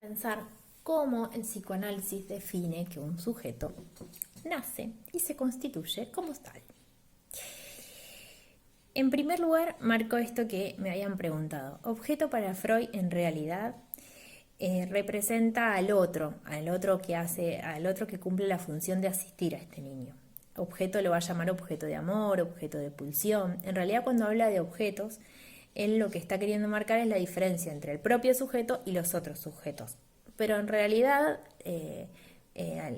Pensar cómo el psicoanálisis define que un sujeto nace y se constituye como tal. En primer lugar, marco esto que me habían preguntado. Objeto para Freud en realidad representa al otro que cumple la función de asistir a este niño. Objeto lo va a llamar objeto de amor, objeto de pulsión. En realidad, cuando habla de objetos, él lo que está queriendo marcar es la diferencia entre el propio sujeto y los otros sujetos. Pero en realidad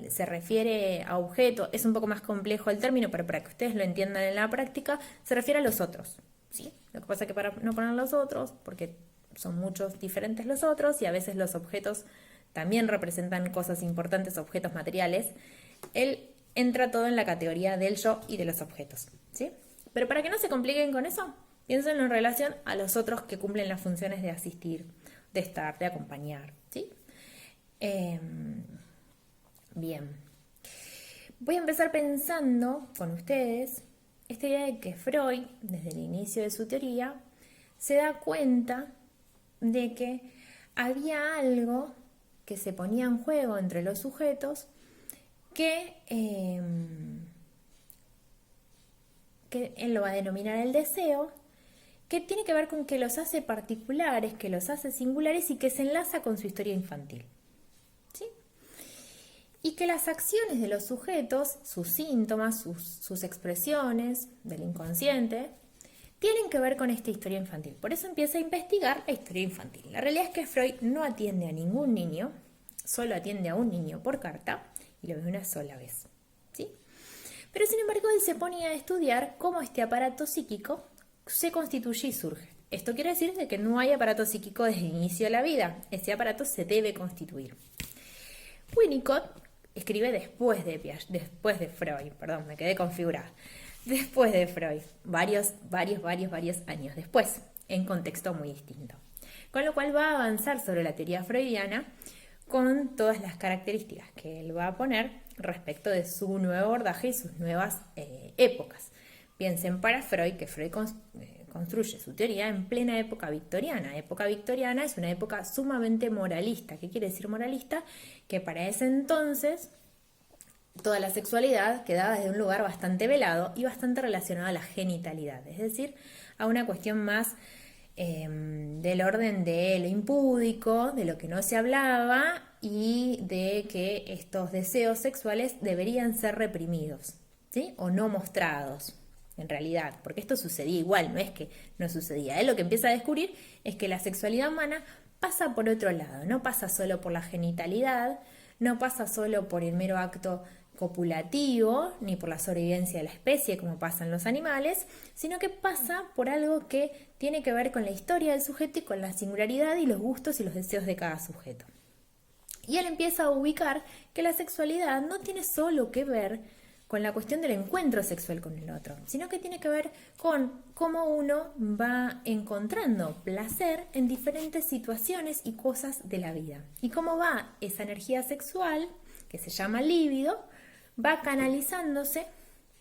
se refiere a objeto, es un poco más complejo el término, pero para que ustedes lo entiendan en la práctica, se refiere a los otros, ¿sí? Lo que pasa es que para no poner los otros, porque son muchos diferentes los otros y a veces los objetos también representan cosas importantes, objetos materiales, él entra todo en la categoría del yo y de los objetos, ¿sí? Pero para que no se compliquen con eso, piénsenlo en relación a los otros que cumplen las funciones de asistir, de estar, de acompañar, ¿sí? Bien. Voy a empezar pensando con ustedes esta idea de que Freud, desde el inicio de su teoría, se da cuenta de que había algo que se ponía en juego entre los sujetos que él lo va a denominar el deseo, que tiene que ver con que los hace particulares, que los hace singulares y que se enlaza con su historia infantil. ¿Sí? Y que las acciones de los sujetos, sus síntomas, sus expresiones del inconsciente, tienen que ver con esta historia infantil. Por eso empieza a investigar la historia infantil. La realidad es que Freud no atiende a ningún niño, solo atiende a un niño por carta y lo ve una sola vez. ¿Sí? Pero sin embargo él se pone a estudiar cómo este aparato psíquico se constituye y surge. Esto quiere decir de que no hay aparato psíquico desde el inicio de la vida. Ese aparato se debe constituir. Winnicott escribe después de Freud, perdón, me quedé configurada. Después de Freud, varios años después, en contexto muy distinto. Con lo cual va a avanzar sobre la teoría freudiana con todas las características que él va a poner respecto de su nuevo abordaje y sus nuevas épocas. Piensen para Freud que Freud construye su teoría en plena época victoriana. Época victoriana es una época sumamente moralista. ¿Qué quiere decir moralista? Que para ese entonces toda la sexualidad quedaba desde un lugar bastante velado y bastante relacionado a la genitalidad, es decir, a una cuestión más del orden de lo impúdico, de lo que no se hablaba y de que estos deseos sexuales deberían ser reprimidos, ¿sí? O no mostrados. En realidad, porque esto sucedía igual, no es que no sucedía. Él lo que empieza a descubrir es que la sexualidad humana pasa por otro lado, no pasa solo por la genitalidad, no pasa solo por el mero acto copulativo, ni por la sobrevivencia de la especie como pasa en los animales, sino que pasa por algo que tiene que ver con la historia del sujeto y con la singularidad y los gustos y los deseos de cada sujeto. Y él empieza a ubicar que la sexualidad no tiene solo que ver con la cuestión del encuentro sexual con el otro, sino que tiene que ver con cómo uno va encontrando placer en diferentes situaciones y cosas de la vida. Y cómo va esa energía sexual, que se llama líbido, va canalizándose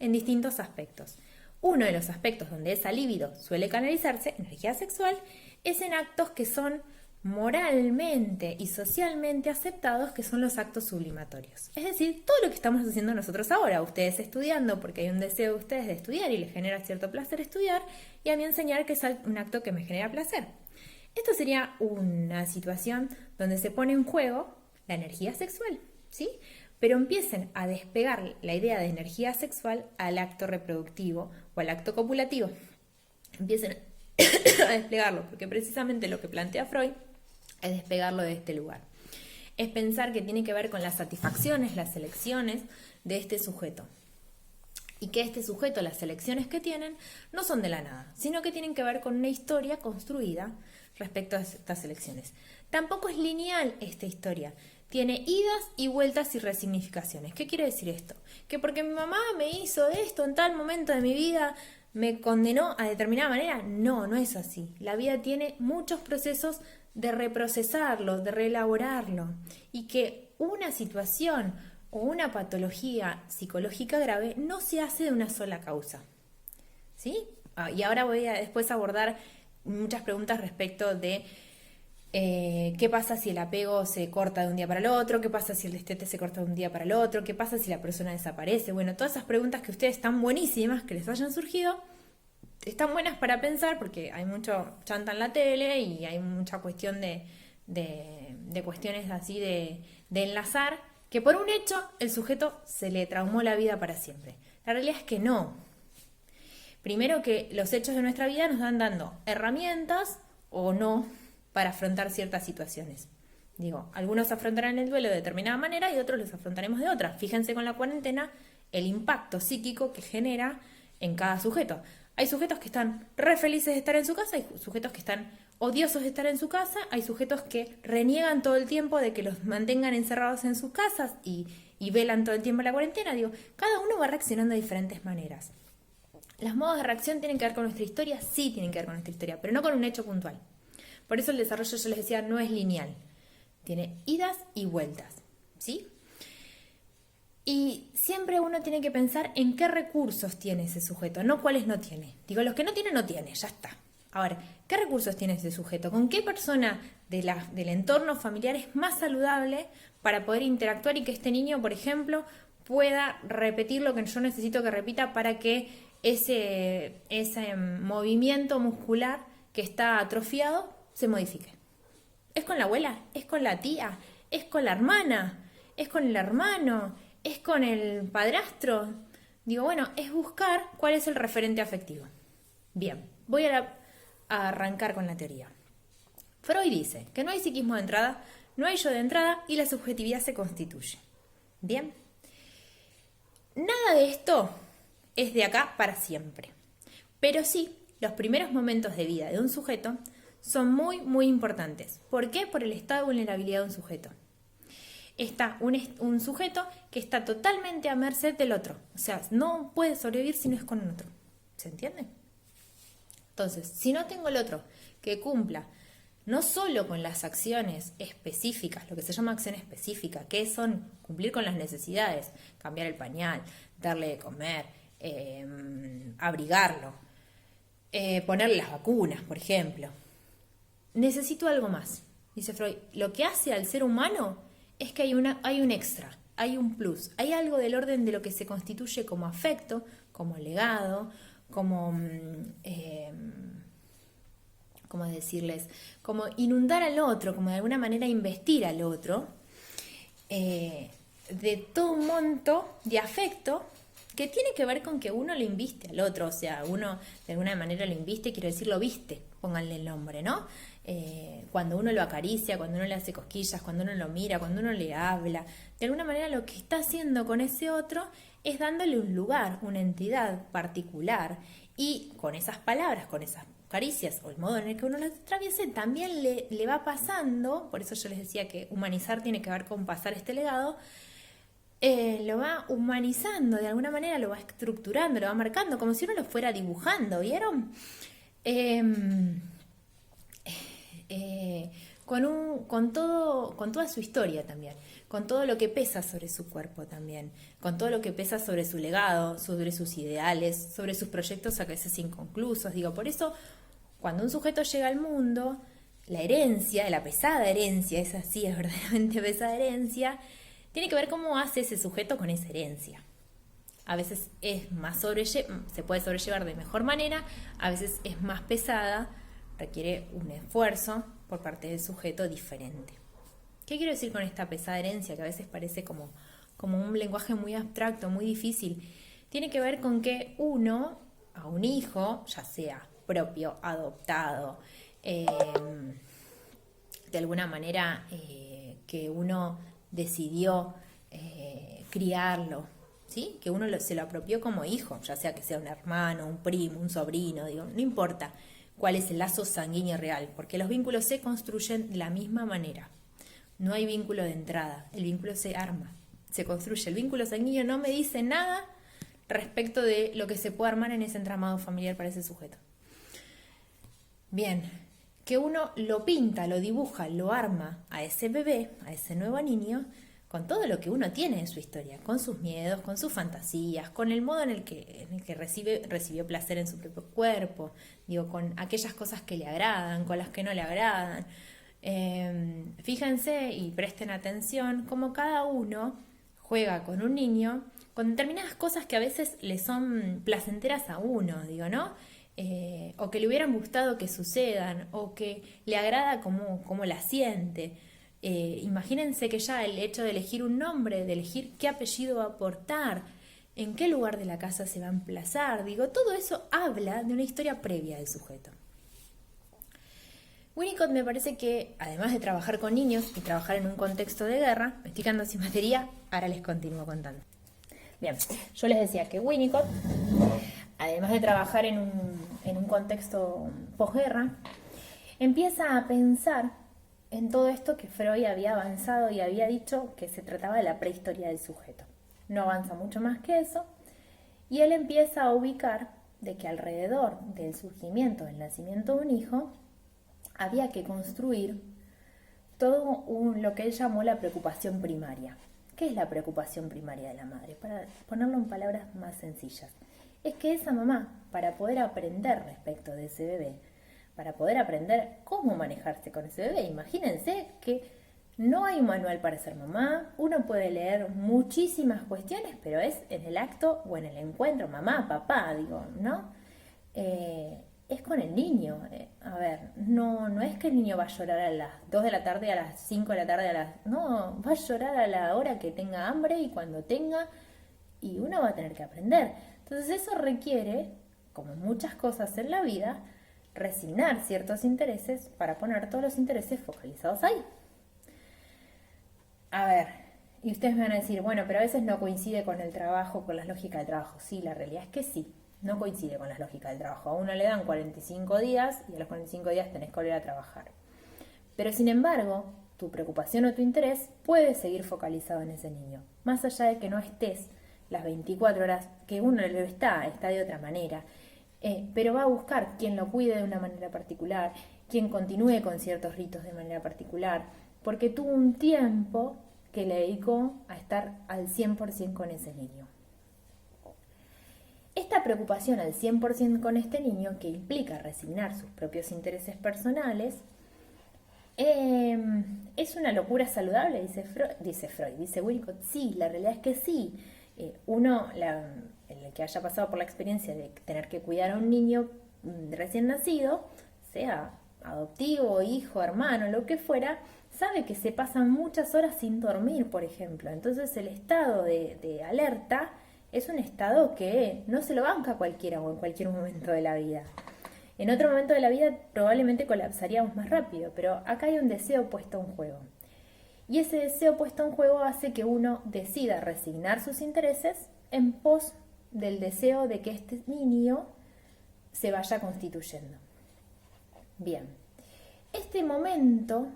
en distintos aspectos. Uno de los aspectos donde esa líbido suele canalizarse, energía sexual, es en actos que son moralmente y socialmente aceptados, que son los actos sublimatorios. Es decir, todo lo que estamos haciendo nosotros ahora, ustedes estudiando porque hay un deseo de ustedes de estudiar y les genera cierto placer estudiar, y a mí enseñar que es un acto que me genera placer. Esto sería una situación donde se pone en juego la energía sexual, ¿sí? Pero empiecen a despegar la idea de energía sexual al acto reproductivo o al acto copulativo. Empiecen a desplegarlo, porque precisamente lo que plantea Freud es despegarlo de este lugar. Es pensar que tiene que ver con las satisfacciones, las elecciones de este sujeto. Y que este sujeto, las elecciones que tienen, no son de la nada, sino que tienen que ver con una historia construida respecto a estas elecciones. Tampoco es lineal esta historia. Tiene idas y vueltas y resignificaciones. ¿Qué quiere decir esto? Que porque mi mamá me hizo esto en tal momento de mi vida, me condenó a determinada manera. No, no es así. La vida tiene muchos procesos de reprocesarlo, de reelaborarlo. Y que una situación o una patología psicológica grave no se hace de una sola causa. ¿Sí? Y ahora voy a después abordar muchas preguntas respecto de ¿Qué pasa si el apego se corta de un día para el otro? ¿Qué pasa si el destete se corta de un día para el otro? ¿Qué pasa si la persona desaparece? Bueno, todas esas preguntas que ustedes están buenísimas, que les hayan surgido, están buenas para pensar porque hay mucho chanta en la tele y hay mucha cuestión de cuestiones así de enlazar, que por un hecho el sujeto se le traumó la vida para siempre. La realidad es que no. Primero que los hechos de nuestra vida nos van dando herramientas o no para afrontar ciertas situaciones. Digo, algunos afrontarán el duelo de determinada manera y otros los afrontaremos de otra. Fíjense con la cuarentena el impacto psíquico que genera en cada sujeto. Hay sujetos que están re felices de estar en su casa, hay sujetos que están odiosos de estar en su casa, hay sujetos que reniegan todo el tiempo de que los mantengan encerrados en sus casas y velan todo el tiempo la cuarentena. Digo, cada uno va reaccionando de diferentes maneras. ¿Los modos de reacción tienen que ver con nuestra historia? Sí, tienen que ver con nuestra historia, pero no con un hecho puntual. Por eso el desarrollo, yo les decía, no es lineal. Tiene idas y vueltas, ¿sí? Y siempre uno tiene que pensar en qué recursos tiene ese sujeto, no cuáles no tiene. Digo, los que no tiene, no tiene, ya está. Ahora, ¿qué recursos tiene ese sujeto? ¿Con qué persona del entorno familiar es más saludable para poder interactuar y que este niño, por ejemplo, pueda repetir lo que yo necesito que repita para que ese movimiento muscular que está atrofiado se modifique? ¿Es con la abuela? ¿Es con la tía? ¿Es con la hermana? ¿Es con el hermano? ¿Es con el padrastro? Digo, bueno, es buscar cuál es el referente afectivo. Bien, voy a arrancar con la teoría. Freud dice que no hay psiquismo de entrada, no hay yo de entrada y la subjetividad se constituye. Bien, nada de esto es de acá para siempre. Pero sí, los primeros momentos de vida de un sujeto son muy, muy importantes. ¿Por qué? Por el estado de vulnerabilidad de un sujeto. Está un sujeto que está totalmente a merced del otro. O sea, no puede sobrevivir si no es con el otro. ¿Se entiende? Entonces, si no tengo el otro que cumpla no solo con las acciones específicas, lo que se llama acción específica, que son cumplir con las necesidades, cambiar el pañal, darle de comer, abrigarlo, ponerle las vacunas, por ejemplo. Necesito algo más, dice Freud. Lo que hace al ser humano es que hay un extra, hay un plus, hay algo del orden de lo que se constituye como afecto, como legado, como, ¿cómo decirles? Como inundar al otro, como de alguna manera investir al otro, de todo un monto de afecto que tiene que ver con que uno le inviste al otro, o sea, uno de alguna manera lo inviste, quiero decir lo viste, pónganle el nombre, ¿no? Cuando uno lo acaricia, cuando uno le hace cosquillas, cuando uno lo mira, cuando uno le habla, de alguna manera lo que está haciendo con ese otro es dándole un lugar, una entidad particular, y con esas palabras, con esas caricias o el modo en el que uno las atraviese, también le va pasando, por eso yo les decía que humanizar tiene que ver con pasar este legado, lo va humanizando, de alguna manera lo va estructurando, lo va marcando, como si uno lo fuera dibujando, ¿vieron? Con toda su historia también, con todo lo que pesa sobre su cuerpo también, con todo lo que pesa sobre su legado, sobre sus ideales, sobre sus proyectos a veces inconclusos. Digo, por eso, cuando un sujeto llega al mundo, la herencia, la pesada herencia, esa sí es verdaderamente pesada herencia, tiene que ver cómo hace ese sujeto con esa herencia. A veces es más se puede sobrellevar de mejor manera, a veces es más pesada, requiere un esfuerzo por parte del sujeto diferente. ¿Qué quiero decir con esta pesada herencia? Que a veces parece como un lenguaje muy abstracto, muy difícil. Tiene que ver con que uno, a un hijo, ya sea propio, adoptado, de alguna manera que uno decidió criarlo, ¿sí? Que uno se lo apropió como hijo, ya sea que sea un hermano, un primo, un sobrino, digo, no importa cuál es el lazo sanguíneo real, porque los vínculos se construyen de la misma manera. No hay vínculo de entrada, el vínculo se arma, se construye. El vínculo sanguíneo no me dice nada respecto de lo que se puede armar en ese entramado familiar para ese sujeto. Bien, que uno lo pinta, lo dibuja, lo arma a ese bebé, a ese nuevo niño, con todo lo que uno tiene en su historia, con sus miedos, con sus fantasías, con el modo en el que recibió placer en su propio cuerpo, digo, con aquellas cosas que le agradan, con las que no le agradan, Fíjense y presten atención cómo cada uno juega con un niño con determinadas cosas que a veces le son placenteras a uno, digo, ¿no? O que le hubieran gustado que sucedan, o que le agrada cómo la siente. Imagínense que ya el hecho de elegir un nombre, de elegir qué apellido va a aportar, en qué lugar de la casa se va a emplazar, digo, todo eso habla de una historia previa del sujeto. Winnicott me parece que, además de trabajar con niños y trabajar en un contexto de guerra, me estoy quedando sin batería, ahora les continúo contando. Bien, yo les decía que Winnicott, además de trabajar en un contexto posguerra, empieza a pensar en todo esto que Freud había avanzado y había dicho que se trataba de la prehistoria del sujeto. No avanza mucho más que eso, y él empieza a ubicar de que alrededor del surgimiento, del nacimiento de un hijo, había que construir todo lo que él llamó la preocupación primaria. ¿Qué es la preocupación primaria de la madre? Para ponerlo en palabras más sencillas, es que esa mamá, para poder aprender respecto de ese bebé, para poder aprender cómo manejarse con ese bebé, imagínense que no hay un manual para ser mamá, uno puede leer muchísimas cuestiones, pero es en el acto o en el encuentro, mamá, papá, digo, ¿no? Es con el niño. A ver, no es que el niño va a llorar a las 2 de la tarde, a las 5 de la tarde, no, va a llorar a la hora que tenga hambre y cuando tenga, y uno va a tener que aprender. Entonces eso requiere, como muchas cosas en la vida, resignar ciertos intereses para poner todos los intereses focalizados ahí. A ver, y ustedes me van a decir, bueno, pero a veces no coincide con el trabajo, con la lógica del trabajo. Sí, la realidad es que sí, no coincide con la lógica del trabajo. A uno le dan 45 días y a los 45 días tenés que volver a trabajar. Pero sin embargo, tu preocupación o tu interés puede seguir focalizado en ese niño. Más allá de que no estés las 24 horas, que uno lo está de otra manera. Pero va a buscar quien lo cuide de una manera particular, quien continúe con ciertos ritos de manera particular, porque tuvo un tiempo que le dedicó a estar al 100% con ese niño. Esta preocupación al 100% con este niño, que implica resignar sus propios intereses personales, ¿es una locura saludable? Dice Winnicott. Sí, la realidad es que sí. El que haya pasado por la experiencia de tener que cuidar a un niño recién nacido, sea adoptivo, hijo, hermano, lo que fuera, sabe que se pasan muchas horas sin dormir, por ejemplo. Entonces el estado de alerta es un estado que no se lo banca cualquiera o en cualquier momento de la vida. En otro momento de la vida probablemente colapsaríamos más rápido, pero acá hay un deseo puesto en juego. Y ese deseo puesto en juego hace que uno decida resignar sus intereses en pos del deseo de que este niño se vaya constituyendo. Bien, este momento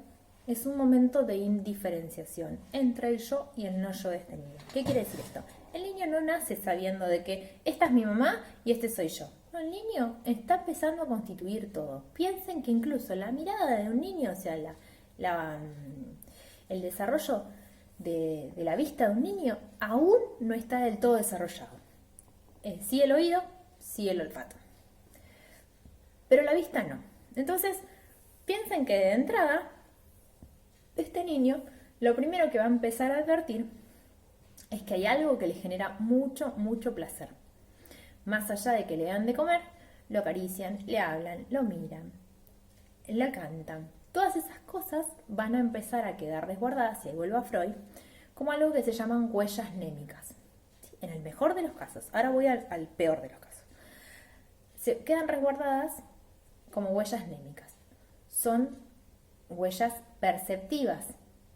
es un momento de indiferenciación entre el yo y el no yo de este niño. ¿Qué quiere decir esto? El niño no nace sabiendo de que esta es mi mamá y este soy yo. No, el niño está empezando a constituir todo. Piensen que incluso la mirada de un niño, o sea, el desarrollo de la vista de un niño aún no está del todo desarrollado. Sí el oído, sí el olfato. Pero la vista no. Entonces, piensen que de entrada, este niño lo primero que va a empezar a advertir es que hay algo que le genera mucho, mucho placer. Más allá de que le dan de comer, lo acarician, le hablan, lo miran, la cantan. Todas esas cosas van a empezar a quedar resguardadas, y ahí vuelvo a Freud, como algo que se llaman huellas némicas. ¿Sí? En el mejor de los casos. Ahora voy al peor de los casos. Se quedan resguardadas como huellas némicas. Son huellas perceptivas.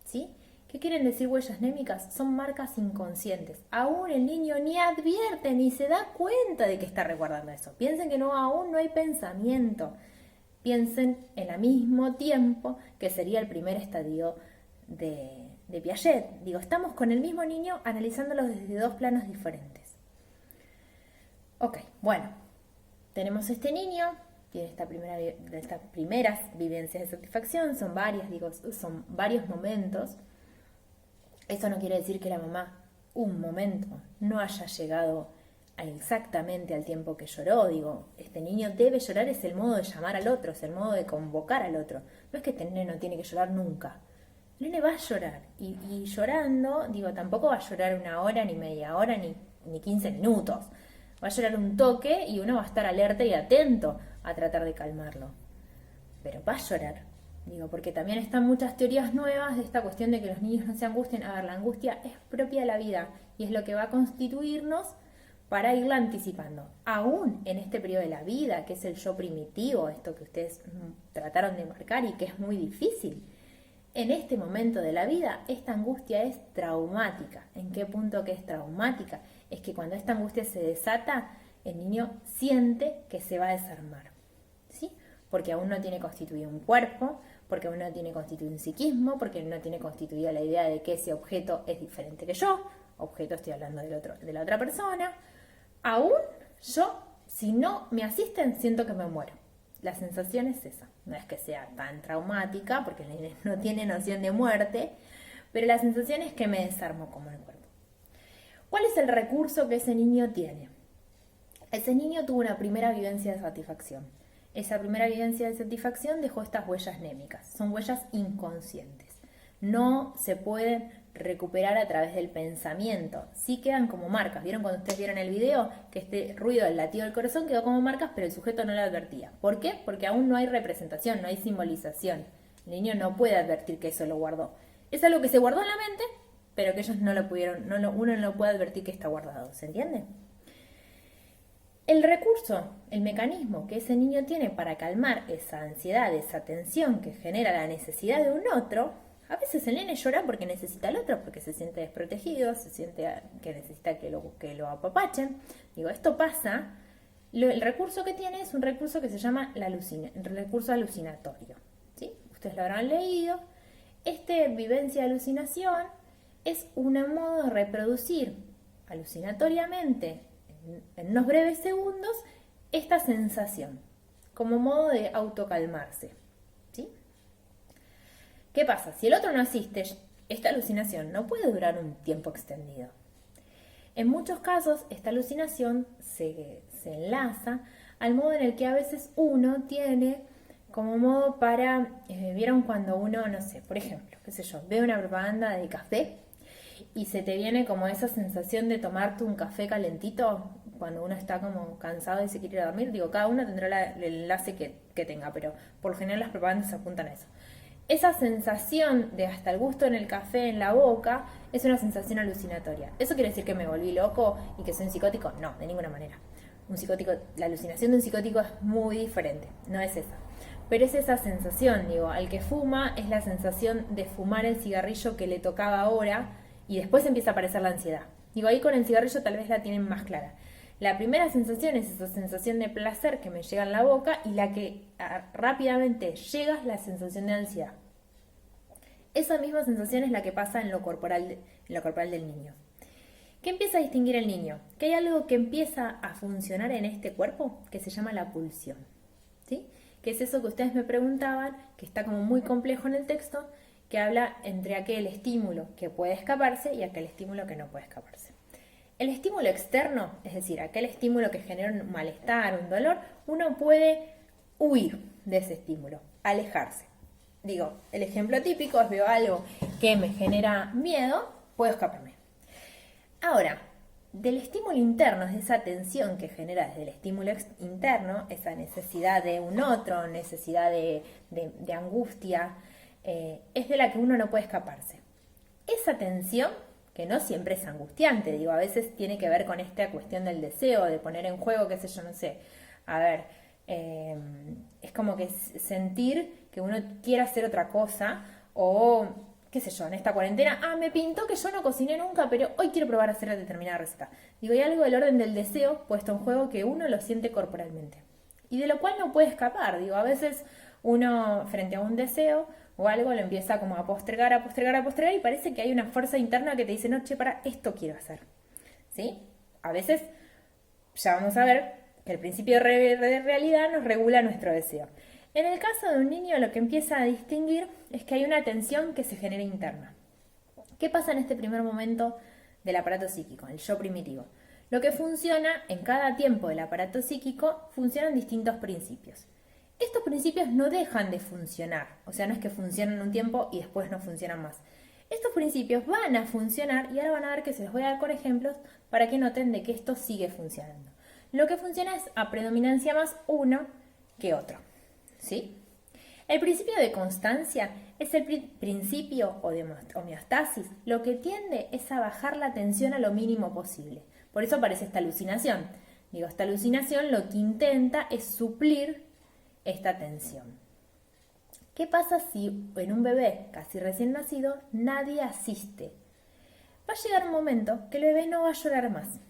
¿Sí? ¿Qué quieren decir huellas némicas? Son marcas inconscientes. Aún el niño ni advierte ni se da cuenta de que está resguardando eso. Piensen que aún no hay pensamiento. Piensen en el mismo tiempo que sería el primer estadio de Piaget. Digo, estamos con el mismo niño analizándolos desde dos planos diferentes. Ok, bueno, tenemos este niño, tiene estas primeras vivencias de satisfacción, son varios momentos. Eso no quiere decir que la mamá, un momento, no haya llegado exactamente al tiempo que lloró. Digo, este niño debe llorar, es el modo de llamar al otro, es el modo de convocar al otro. No es que este nene no tiene que llorar nunca. El nene va a llorar. Y llorando, digo, tampoco va a llorar 1 hora, ni media hora, ni 15 minutos. Va a llorar un toque y uno va a estar alerta y atento a tratar de calmarlo. Pero va a llorar. Digo, porque también están muchas teorías nuevas de esta cuestión de que los niños no se angustien. A ver, la angustia es propia de la vida y es lo que va a constituirnos para irla anticipando. Aún en este periodo de la vida, que es el yo primitivo, esto que ustedes trataron de marcar y que es muy difícil, en este momento de la vida, esta angustia es traumática. ¿En qué punto que es traumática? Es que cuando esta angustia se desata, el niño siente que se va a desarmar, ¿sí? Porque aún no tiene constituido un cuerpo, porque aún no tiene constituido un psiquismo, porque no tiene constituida la idea de que ese objeto es diferente que yo. Objeto, estoy hablando de la otra persona. Aún yo, si no me asisten, siento que me muero. La sensación es esa. No es que sea tan traumática, porque el niño no tiene noción de muerte, pero la sensación es que me desarmo como en el cuerpo. ¿Cuál es el recurso que ese niño tiene? Ese niño tuvo una primera vivencia de satisfacción. Esa primera vivencia de satisfacción dejó estas huellas némicas. Son huellas inconscientes. No se pueden recuperar a través del pensamiento. Sí quedan como marcas. ¿Vieron cuando ustedes vieron el video? Que este ruido del latido del corazón quedó como marcas, pero el sujeto no lo advertía. ¿Por qué? Porque aún no hay representación, no hay simbolización. El niño no puede advertir que eso lo guardó. Es algo que se guardó en la mente, pero que ellos no lo pudieron, uno no puede advertir que está guardado. ¿Se entiende? El recurso, el mecanismo que ese niño tiene para calmar esa ansiedad, esa tensión que genera la necesidad de un otro, a veces el nene llora porque necesita al otro, porque se siente desprotegido, se siente que necesita que lo apapachen. Digo, esto pasa. El recurso que tiene es un recurso que se llama el recurso alucinatorio, ¿sí? Ustedes lo habrán leído. Vivencia de alucinación es un modo de reproducir alucinatoriamente en unos breves segundos esta sensación, como modo de autocalmarse, ¿sí? ¿Qué pasa? Si el otro no asiste, esta alucinación no puede durar un tiempo extendido. En muchos casos, esta alucinación se enlaza al modo en el que a veces uno tiene como modo para, ¿vieron cuando uno, no sé, por ejemplo, qué sé yo, ve una propaganda de café y se te viene como esa sensación de tomarte un café calentito cuando uno está como cansado y se quiere ir a dormir? Digo, cada uno tendrá el enlace que tenga, pero por lo general las propagandas apuntan a eso. Esa sensación de hasta el gusto en el café en la boca es una sensación alucinatoria. ¿Eso quiere decir que me volví loco y que soy un psicótico? No, de ninguna manera. Un psicótico, la alucinación de un psicótico es muy diferente, no es esa. Pero es esa sensación, digo, al que fuma es la sensación de fumar el cigarrillo que le tocaba ahora y después empieza a aparecer la ansiedad. Digo, ahí con el cigarrillo tal vez la tienen más clara. La primera sensación es esa sensación de placer que me llega en la boca y la que rápidamente llega es la sensación de ansiedad. Esa misma sensación es la que pasa en lo corporal del niño. ¿Qué empieza a distinguir el niño? Que hay algo que empieza a funcionar en este cuerpo que se llama la pulsión, ¿sí? Que es eso que ustedes me preguntaban, que está como muy complejo en el texto, que habla entre aquel estímulo que puede escaparse y aquel estímulo que no puede escaparse. El estímulo externo, es decir, aquel estímulo que genera un malestar, un dolor, uno puede huir de ese estímulo, alejarse. Digo, el ejemplo típico es veo algo que me genera miedo, puedo escaparme. Ahora, del estímulo interno, de esa tensión que genera desde el estímulo interno, esa necesidad de un otro, necesidad de angustia, es de la que uno no puede escaparse. Esa tensión, que no siempre es angustiante, digo, a veces tiene que ver con esta cuestión del deseo, de poner en juego, qué sé yo, no sé, a ver, es como que sentir que uno quiere hacer otra cosa, o qué sé yo, en esta cuarentena, me pintó que yo no cociné nunca, pero hoy quiero probar a hacer determinada receta. Digo, hay algo del orden del deseo puesto en juego que uno lo siente corporalmente, y de lo cual no puede escapar. Digo, a veces uno frente a un deseo o algo lo empieza como a postergar y parece que hay una fuerza interna que te dice, no, che, para, esto quiero hacer, ¿sí? A veces ya vamos a ver que el principio de realidad nos regula nuestro deseo. En el caso de un niño, lo que empieza a distinguir es que hay una tensión que se genera interna. ¿Qué pasa en este primer momento del aparato psíquico, el yo primitivo? Lo que funciona en cada tiempo del aparato psíquico funcionan distintos principios. Estos principios no dejan de funcionar, o sea, no es que funcionan un tiempo y después no funcionan más. Estos principios van a funcionar y ahora van a ver que se los voy a dar con ejemplos para que noten de que esto sigue funcionando. Lo que funciona es a predominancia más uno que otro, ¿sí? El principio de constancia es el principio o de homeostasis. Lo que tiende es a bajar la tensión a lo mínimo posible. Por eso aparece esta alucinación. Digo, esta alucinación lo que intenta es suplir esta tensión. ¿Qué pasa si en un bebé casi recién nacido nadie asiste? Va a llegar un momento que el bebé no va a llorar más.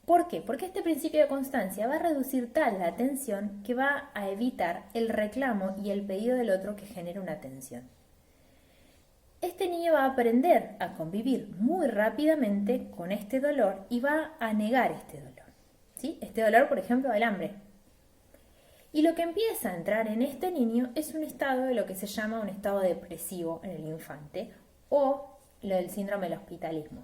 ¿Por qué? Porque este principio de constancia va a reducir tal la tensión que va a evitar el reclamo y el pedido del otro que genera una tensión. Este niño va a aprender a convivir muy rápidamente con este dolor y va a negar este dolor. ¿Sí? Este dolor, por ejemplo, del hambre. Y lo que empieza a entrar en este niño es un estado de lo que se llama un estado depresivo en el infante o lo del síndrome del hospitalismo.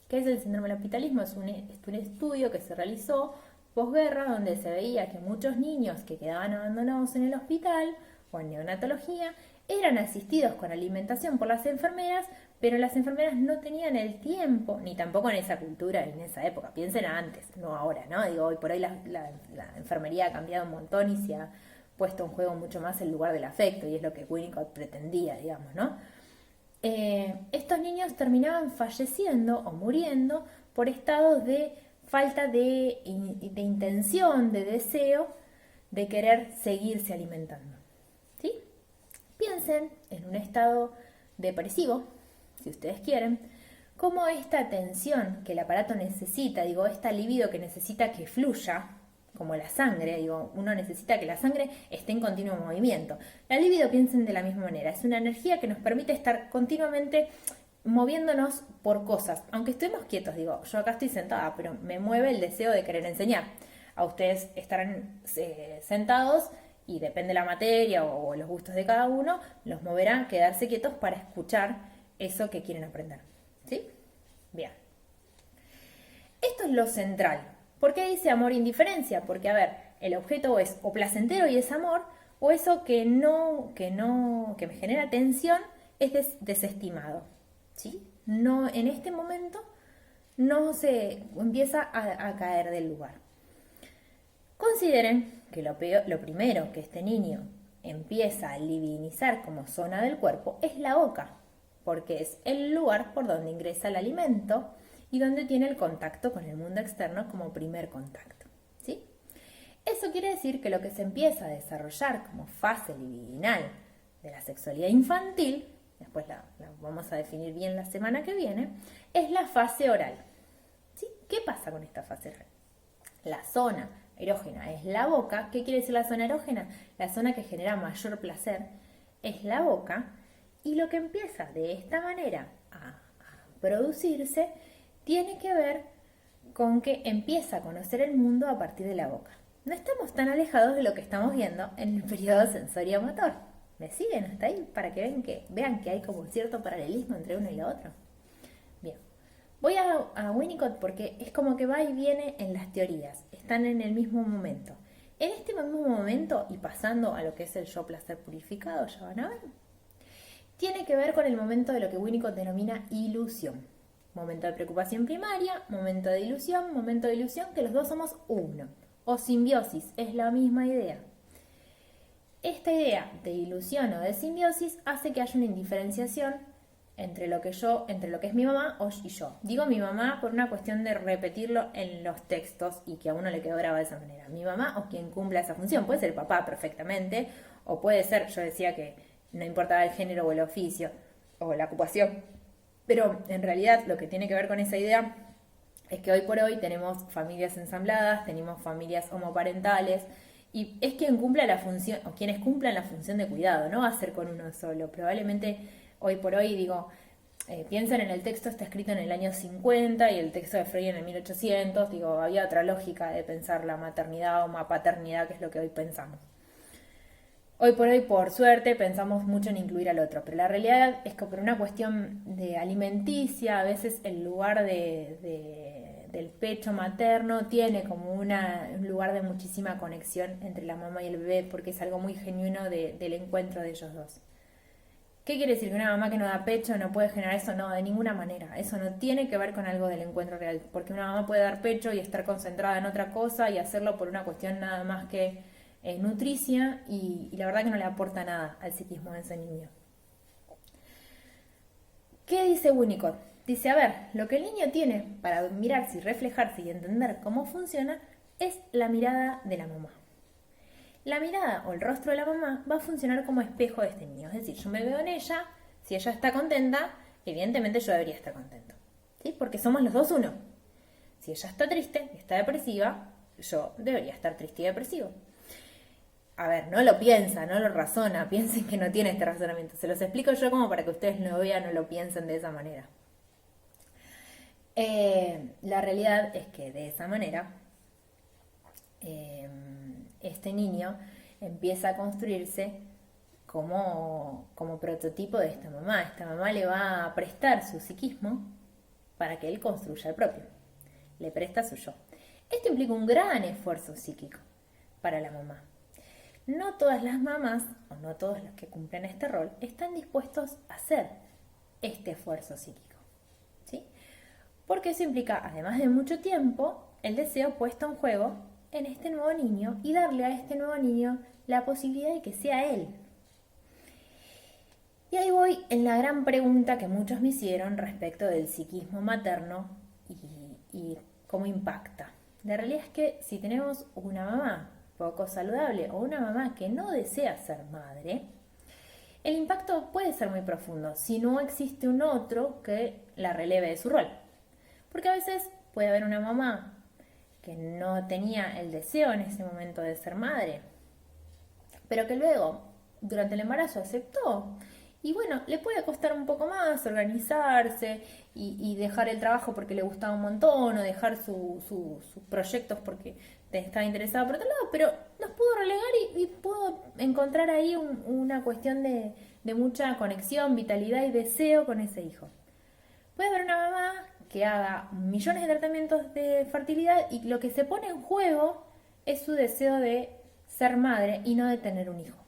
¿Qué es el síndrome del hospitalismo? Es un estudio que se realizó posguerra donde se veía que muchos niños que quedaban abandonados en el hospital o en neonatología eran asistidos con alimentación por las enfermeras, pero las enfermeras no tenían el tiempo, ni tampoco en esa cultura, en esa época. Piensen antes, no ahora, ¿no? Digo, hoy por hoy la enfermería ha cambiado un montón y se ha puesto en juego mucho más el lugar del afecto, y es lo que Winnicott pretendía, digamos, ¿no? Estos niños terminaban falleciendo o muriendo por estados de falta de intención, de deseo de querer seguirse alimentando. ¿Sí? Piensen en un estado depresivo, si ustedes quieren, cómo esta tensión que el aparato necesita, digo, esta libido que necesita que fluya, como la sangre, digo, uno necesita que la sangre esté en continuo movimiento. La libido, piensen de la misma manera, es una energía que nos permite estar continuamente moviéndonos por cosas, aunque estemos quietos, digo, yo acá estoy sentada, pero me mueve el deseo de querer enseñar. A ustedes estarán sentados y depende de la materia o los gustos de cada uno, los moverá a quedarse quietos para escuchar eso que quieren aprender. ¿Sí? Bien. Esto es lo central. ¿Por qué dice amor e indiferencia? Porque, a ver, el objeto es o placentero y es amor, o eso que me genera tensión es desestimado. ¿Sí? No, en este momento no se empieza a caer del lugar. Consideren que lo primero que este niño empieza a libidinizar como zona del cuerpo es la boca, porque es el lugar por donde ingresa el alimento y donde tiene el contacto con el mundo externo como primer contacto. ¿Sí? Eso quiere decir que lo que se empieza a desarrollar como fase libidinal de la sexualidad infantil, después la vamos a definir bien la semana que viene, es la fase oral. ¿Sí? ¿Qué pasa con esta fase oral? La zona erógena es la boca. ¿Qué quiere decir la zona erógena? La zona que genera mayor placer es la boca, y lo que empieza de esta manera a producirse tiene que ver con que empieza a conocer el mundo a partir de la boca. No estamos tan alejados de lo que estamos viendo en el periodo sensorio-motor. ¿Me siguen hasta ahí? Para que vean que hay como un cierto paralelismo entre uno y lo otro. Bien. Voy a Winnicott porque es como que va y viene en las teorías. Están en el mismo momento. En este mismo momento, y pasando a lo que es el yo placer purificado, ya van a ver, tiene que ver con el momento de lo que Winnicott denomina ilusión. Momento de preocupación primaria, momento de ilusión, que los dos somos uno. O simbiosis, es la misma idea. Esta idea de ilusión o de simbiosis hace que haya una indiferenciación entre lo que es mi mamá y yo. Digo mi mamá por una cuestión de repetirlo en los textos y que a uno le quedó grabado de esa manera. Mi mamá o quien cumpla esa función. Puede ser el papá perfectamente, o puede ser, yo decía que no importaba el género o el oficio o la ocupación, pero en realidad lo que tiene que ver con esa idea es que hoy por hoy tenemos familias ensambladas, tenemos familias homoparentales, y es quien cumpla la función, o quienes cumplan la función de cuidado, no va a ser con uno solo. Probablemente hoy por hoy, digo, piensen en el texto, está escrito en el año 50 y el texto de Freud en el 1800, digo, había otra lógica de pensar la maternidad o paternidad, que es lo que hoy pensamos. Hoy por hoy, por suerte, pensamos mucho en incluir al otro, pero la realidad es que por una cuestión de alimenticia, a veces el lugar de del pecho materno tiene como un lugar de muchísima conexión entre la mamá y el bebé, porque es algo muy genuino del encuentro de ellos dos. ¿Qué quiere decir? ¿Que una mamá que no da pecho no puede generar eso? No, de ninguna manera. Eso no tiene que ver con algo del encuentro real. Porque una mamá puede dar pecho y estar concentrada en otra cosa y hacerlo por una cuestión nada más que nutricia y la verdad que no le aporta nada al psiquismo de ese niño. ¿Qué dice Winnicott? Dice, a ver, lo que el niño tiene para mirarse y reflejarse y entender cómo funciona es la mirada de la mamá. La mirada o el rostro de la mamá va a funcionar como espejo de este niño. Es decir, yo me veo en ella, si ella está contenta, evidentemente yo debería estar contento. ¿Sí? Porque somos los dos uno. Si ella está triste y está depresiva, yo debería estar triste y depresivo. A ver, no lo piensa, no lo razona, piensen que no tiene este razonamiento. Se los explico yo como para que ustedes lo vean o lo piensen de esa manera. La realidad es que de esa manera este niño empieza a construirse como prototipo de esta mamá. Esta mamá le va a prestar su psiquismo para que él construya el propio. Le presta su yo. Esto implica un gran esfuerzo psíquico para la mamá. No todas las mamás, o no todos los que cumplen este rol, están dispuestos a hacer este esfuerzo psíquico. ¿Sí? Porque eso implica, además de mucho tiempo, el deseo puesto en juego en este nuevo niño y darle a este nuevo niño la posibilidad de que sea él. Y ahí voy en la gran pregunta que muchos me hicieron respecto del psiquismo materno y cómo impacta. La realidad es que si tenemos una mamá poco saludable o una mamá que no desea ser madre, el impacto puede ser muy profundo si no existe un otro que la releve de su rol. Porque a veces puede haber una mamá que no tenía el deseo en ese momento de ser madre, pero que luego, durante el embarazo, aceptó. Y bueno, le puede costar un poco más organizarse y dejar el trabajo porque le gustaba un montón, o dejar sus proyectos porque estaba interesado por otro lado, pero nos pudo relegar y pudo encontrar ahí una cuestión de mucha conexión, vitalidad y deseo con ese hijo. Puede haber una mamá que haga millones de tratamientos de fertilidad y lo que se pone en juego es su deseo de ser madre y no de tener un hijo.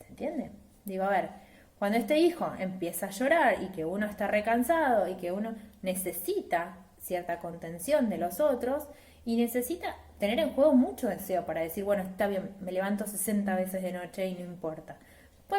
¿Se entiende? Digo, a ver, cuando este hijo empieza a llorar y que uno está recansado y que uno necesita cierta contención de los otros y necesita tener en juego mucho deseo para decir, bueno, está bien, me levanto 60 veces de noche y no importa.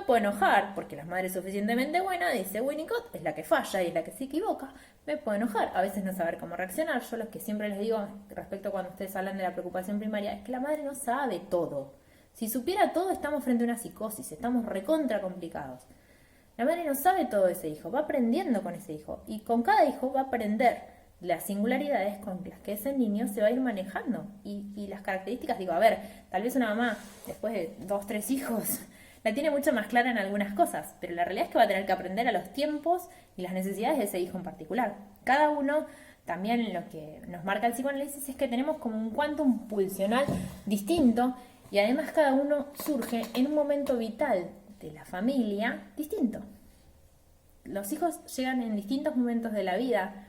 Puede enojar, porque la madre es suficientemente buena, dice Winnicott, es la que falla y es la que se equivoca, me puede enojar, a veces no saber cómo reaccionar. Yo lo que siempre les digo respecto a cuando ustedes hablan de la preocupación primaria es que la madre no sabe todo. Si supiera todo, estamos frente a una psicosis, estamos recontra complicados. La madre no sabe todo de ese hijo, va aprendiendo con ese hijo y con cada hijo va a aprender las singularidades con las que ese niño se va a ir manejando y las características. Digo, a ver, tal vez una mamá después de 2, 3 hijos la tiene mucho más clara en algunas cosas, pero la realidad es que va a tener que aprender a los tiempos y las necesidades de ese hijo en particular. Cada uno, también lo que nos marca el psicoanálisis es que tenemos como un quantum pulsional distinto y además cada uno surge en un momento vital de la familia distinto. Los hijos llegan en distintos momentos de la vida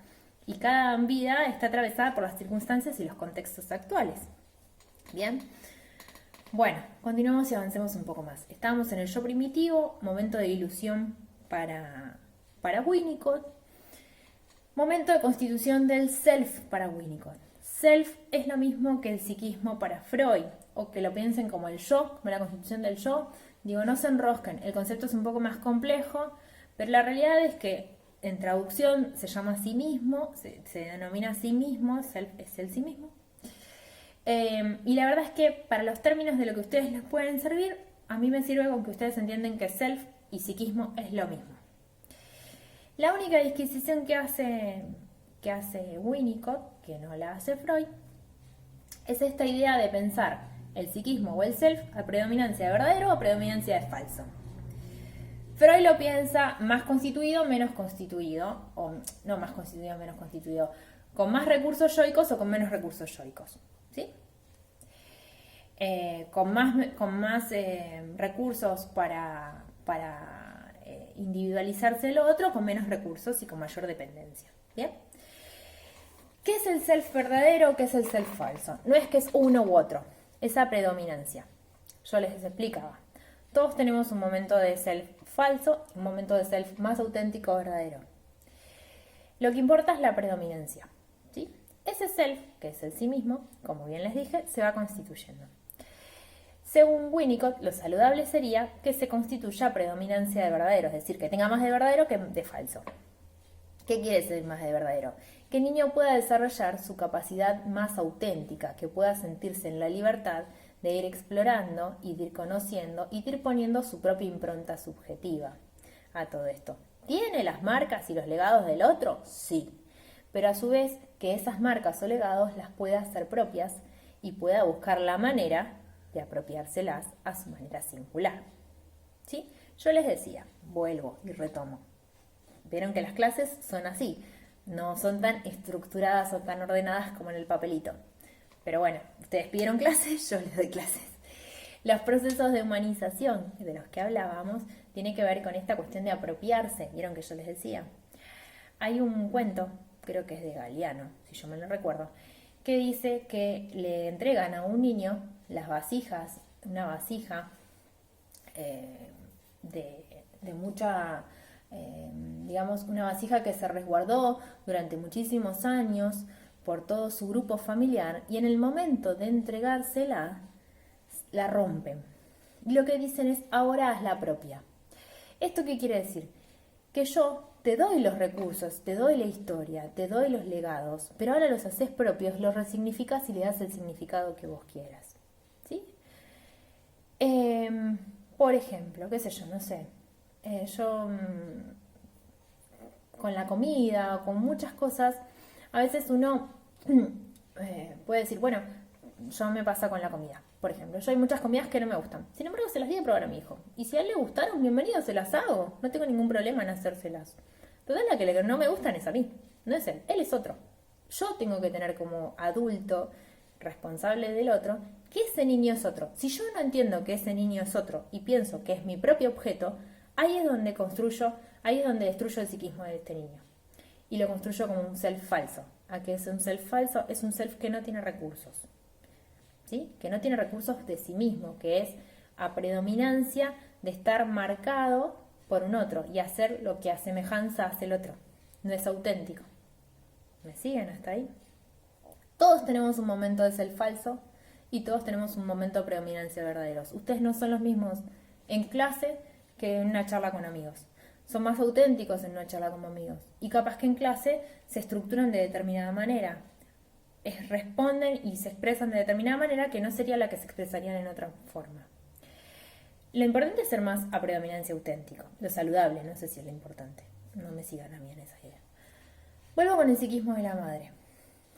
y cada vida está atravesada por las circunstancias y los contextos actuales. Bien. Bueno, continuamos y avancemos un poco más. Estábamos en el yo primitivo, momento de ilusión para Winnicott, momento de constitución del self para Winnicott. Self es lo mismo que el psiquismo para Freud, o que lo piensen como el yo, como la constitución del yo. Digo, no se enrosquen, el concepto es un poco más complejo, pero la realidad es que en traducción se llama a sí mismo, se denomina a sí mismo, self es el sí mismo. Y la verdad es que para los términos de lo que ustedes les pueden servir, a mí me sirve con que ustedes entienden que self y psiquismo es lo mismo. La única disquisición que hace Winnicott, que no la hace Freud, es esta idea de pensar el psiquismo o el self a predominancia de verdadero o a predominancia de falso. Freud lo piensa más constituido, menos constituido, o no más constituido, menos constituido, con más recursos yoicos o con menos recursos yoicos. ¿Sí? Con más recursos para individualizarse el otro, con menos recursos y con mayor dependencia. ¿Bien? ¿Qué es el self verdadero o qué es el self falso? No es que es uno u otro, esa predominancia. Yo les explicaba. Todos tenemos un momento de self falso, un momento de self más auténtico o verdadero. Lo que importa es la predominancia, ¿sí? Ese self, que es el sí mismo, como bien les dije, se va constituyendo. Según Winnicott, lo saludable sería que se constituya predominancia de verdadero, es decir, que tenga más de verdadero que de falso. ¿Qué quiere decir más de verdadero? Que el niño pueda desarrollar su capacidad más auténtica, que pueda sentirse en la libertad de ir explorando y de ir conociendo y de ir poniendo su propia impronta subjetiva a todo esto. ¿Tiene las marcas y los legados del otro? Sí, pero a su vez que esas marcas o legados las pueda hacer propias y pueda buscar la manera de apropiárselas a su manera singular. ¿Sí? Yo les decía, vuelvo y retomo. Vieron que las clases son así, no son tan estructuradas o tan ordenadas como en el papelito. Pero bueno, ustedes pidieron clases, yo les doy clases. Los procesos de humanización de los que hablábamos tienen que ver con esta cuestión de apropiarse. Vieron que yo les decía. Hay un cuento, creo que es de Galeano, si yo me lo recuerdo, que dice que le entregan a un niño las vasijas, una vasija de mucha, digamos, una vasija que se resguardó durante muchísimos años por todo su grupo familiar y en el momento de entregársela, la rompen. Y lo que dicen es, ahora haz la propia. ¿Esto qué quiere decir? Que yo te doy los recursos, te doy la historia, te doy los legados, pero ahora los haces propios, los resignificas y le das el significado que vos quieras. ¿Sí? Por ejemplo, qué sé yo, no sé. Yo con la comida o con muchas cosas, a veces uno puede decir, bueno, yo me pasa con la comida. Por ejemplo, yo hay muchas comidas que no me gustan. Sin embargo, se las di a probar a mi hijo. Y si a él le gustaron, bienvenido, se las hago. No tengo ningún problema en hacérselas. Total, la que no me gustan es a mí. No es él es otro. Yo tengo que tener como adulto responsable del otro que ese niño es otro. Si yo no entiendo que ese niño es otro y pienso que es mi propio objeto, ahí es donde destruyo el psiquismo de este niño. Y lo construyo como un self falso. ¿A qué es un self falso? Es un self que no tiene recursos. ¿Sí? Que no tiene recursos de sí mismo, que es a predominancia de estar marcado por un otro y hacer lo que a semejanza hace el otro. No es auténtico. ¿Me siguen hasta ahí? Todos tenemos un momento de self falso y todos tenemos un momento de predominancia verdaderos. Ustedes no son los mismos en clase que en una charla con amigos. Son más auténticos en una charla con amigos. Y capaz que en clase se estructuran de determinada manera. Responden y se expresan de determinada manera que no sería la que se expresarían en otra forma. Lo importante es ser más a predominancia auténtico. Lo saludable, no sé si es lo importante. No me sigan a mí en esa idea. Vuelvo con el psiquismo de la madre.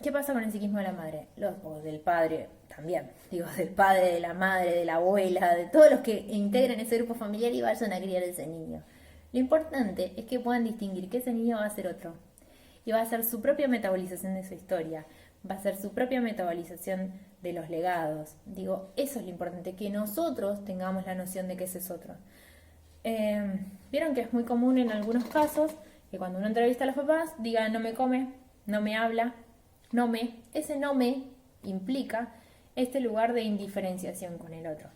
¿Qué pasa con el psiquismo de la madre? O del padre también. Digo, del padre, de la madre, de la abuela, de todos los que integran ese grupo familiar y vayan a criar a ese niño. Lo importante es que puedan distinguir que ese niño va a ser otro. Y va a hacer su propia metabolización de su historia. Va a ser su propia metabolización de los legados. Digo, eso es lo importante, que nosotros tengamos la noción de que ese es otro. Vieron que es muy común en algunos casos que cuando uno entrevista a los papás diga no me come, no me habla, ese no me implica este lugar de indiferenciación con el otro.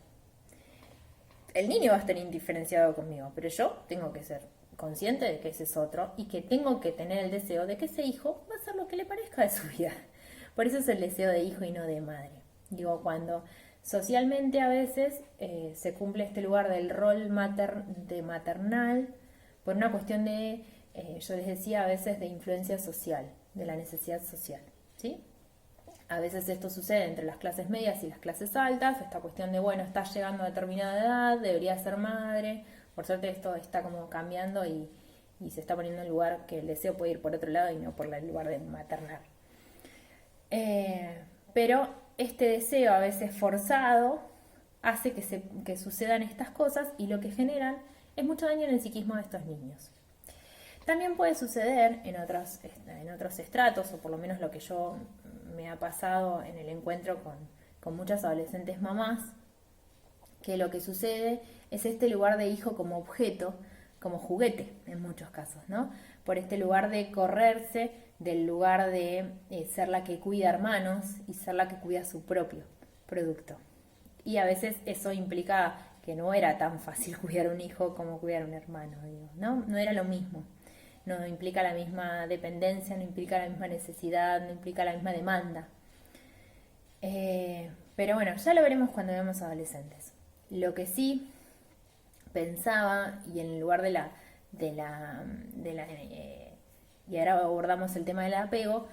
El niño va a estar indiferenciado conmigo, pero yo tengo que ser consciente de que ese es otro y que tengo que tener el deseo de que ese hijo va a hacer lo que le parezca de su vida. Por eso es el deseo de hijo y no de madre. Digo, cuando socialmente a veces se cumple este lugar del rol de maternal por una cuestión de, yo les decía a veces, de influencia social, de la necesidad social, ¿sí? A veces esto sucede entre las clases medias y las clases altas, esta cuestión de, bueno, estás llegando a determinada edad, deberías ser madre. Por suerte esto está como cambiando y se está poniendo en lugar que el deseo puede ir por otro lado y no por el lugar de maternar. Pero este deseo a veces forzado hace que sucedan estas cosas y lo que generan es mucho daño en el psiquismo de estos niños. También puede suceder en otros estratos, o por lo menos lo que yo me ha pasado en el encuentro con muchas adolescentes mamás, que lo que sucede es este lugar de hijo como objeto, como juguete en muchos casos, ¿no? por este lugar de correrse del lugar de ser la que cuida hermanos y ser la que cuida su propio producto. Y a veces eso implica que no era tan fácil cuidar un hijo como cuidar un hermano, digo, ¿no? No era lo mismo. No implica la misma dependencia, no implica la misma necesidad, no implica la misma demanda. Pero bueno, ya lo veremos cuando veamos adolescentes. Lo que sí pensaba, y en lugar y ahora abordamos el tema del apego,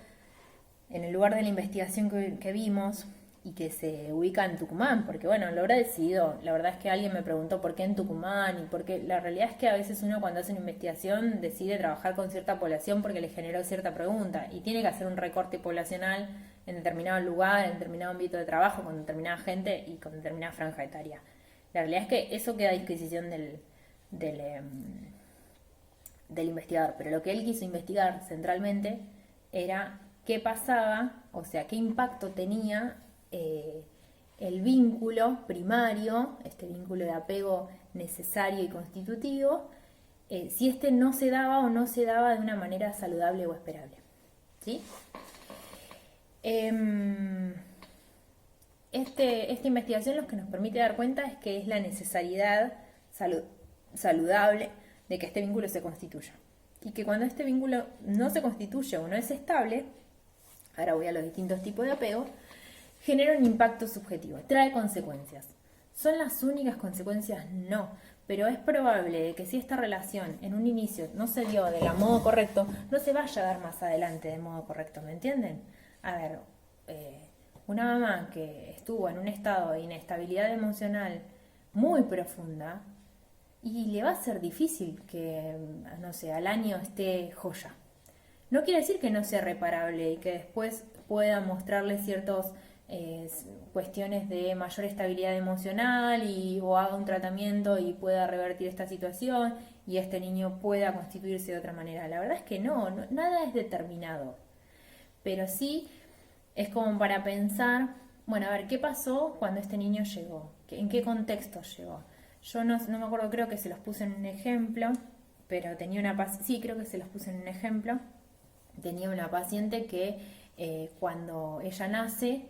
en el lugar de la investigación que vimos y que se ubica en Tucumán, porque bueno, lo habrá decidido, la verdad es que alguien me preguntó por qué en Tucumán, y porque la realidad es que a veces uno cuando hace una investigación decide trabajar con cierta población porque le generó cierta pregunta, y tiene que hacer un recorte poblacional en determinado lugar, en determinado ámbito de trabajo, con determinada gente y con determinada franja etaria. La realidad es que eso queda a disposición del investigador, pero lo que él quiso investigar centralmente era qué pasaba, o sea, qué impacto tenía el vínculo primario, este vínculo de apego necesario y constitutivo, si este no se daba o no se daba de una manera saludable o esperable. ¿Sí? Esta investigación lo que nos permite dar cuenta es que es la necesariedad saludable de que este vínculo se constituya. Y que cuando este vínculo no se constituye o no es estable, ahora voy a los distintos tipos de apego, genera un impacto subjetivo, trae consecuencias. ¿Son las únicas consecuencias? No, pero es probable que si esta relación en un inicio no se dio de modo correcto, no se vaya a dar más adelante de modo correcto, ¿me entienden? A ver, una mamá que estuvo en un estado de inestabilidad emocional muy profunda, y le va a ser difícil que, no sé, al año esté joya. No quiere decir que no sea reparable y que después pueda mostrarle ciertas cuestiones de mayor estabilidad emocional o haga un tratamiento y pueda revertir esta situación y este niño pueda constituirse de otra manera. La verdad es que no, nada es determinado. Pero sí es como para pensar, bueno, a ver, ¿qué pasó cuando este niño llegó? ¿En qué contexto llegó? Yo no me acuerdo, creo que se los puse en un ejemplo, pero tenía sí, creo que se los puse en un ejemplo. Tenía una paciente que cuando ella nace,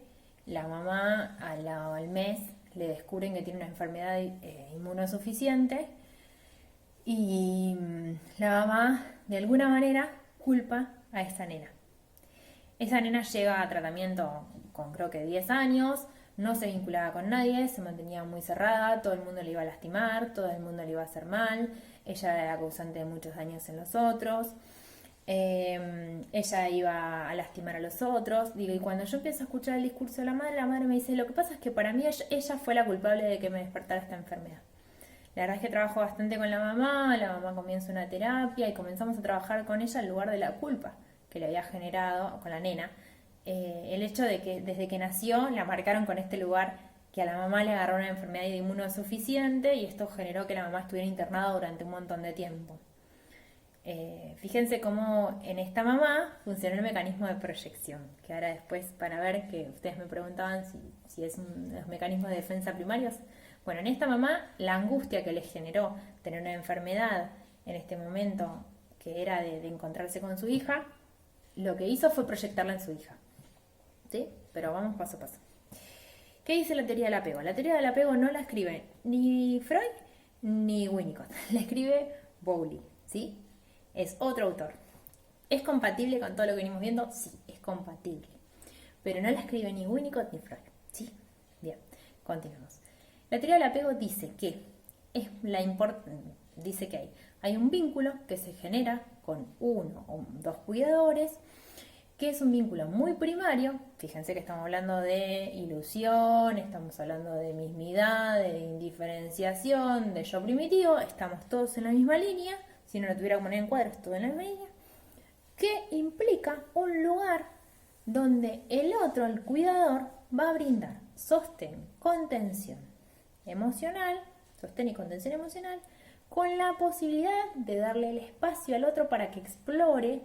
la mamá al mes le descubren que tiene una enfermedad inmunosuficiente y la mamá de alguna manera culpa a esa nena. Esa nena llega a tratamiento con creo que 10 años, no se vinculaba con nadie, se mantenía muy cerrada, todo el mundo le iba a lastimar, todo el mundo le iba a hacer mal, ella era causante de muchos daños en los otros, ella iba a lastimar a los otros. Digo, y cuando yo empiezo a escuchar el discurso de la madre me dice, lo que pasa es que para mí ella fue la culpable de que me despertara esta enfermedad. La verdad es que trabajo bastante con la mamá comienza una terapia y comenzamos a trabajar con ella en lugar de la culpa que le había generado con la nena. El hecho de que desde que nació la marcaron con este lugar que a la mamá le agarró una enfermedad inmunosuficiente y esto generó que la mamá estuviera internada durante un montón de tiempo. Fíjense cómo en esta mamá funcionó el mecanismo de proyección, que ahora después para ver que ustedes me preguntaban si es los mecanismos de defensa primarios. Bueno, en esta mamá la angustia que le generó tener una enfermedad en este momento que era de encontrarse con su hija, lo que hizo fue proyectarla en su hija. ¿Sí? Pero vamos paso a paso. ¿Qué dice la teoría del apego? La teoría del apego no la escribe ni Freud ni Winnicott, la escribe Bowley, ¿sí? Es otro autor. ¿Es compatible con todo lo que venimos viendo? Sí, es compatible. Pero no la escribe ni Winnicott ni Freud, ¿sí? Bien, continuamos. La teoría del apego dice que dice que hay un vínculo que se genera con uno o dos cuidadores, que es un vínculo muy primario. Fíjense que estamos hablando de ilusión, estamos hablando de mismidad, de indiferenciación, de yo primitivo, estamos todos en la misma línea, si no lo tuviera que poner en cuadros, todo en la misma línea, que implica un lugar donde el otro, el cuidador, va a brindar sostén, contención emocional, sostén y contención emocional, con la posibilidad de darle el espacio al otro para que explore,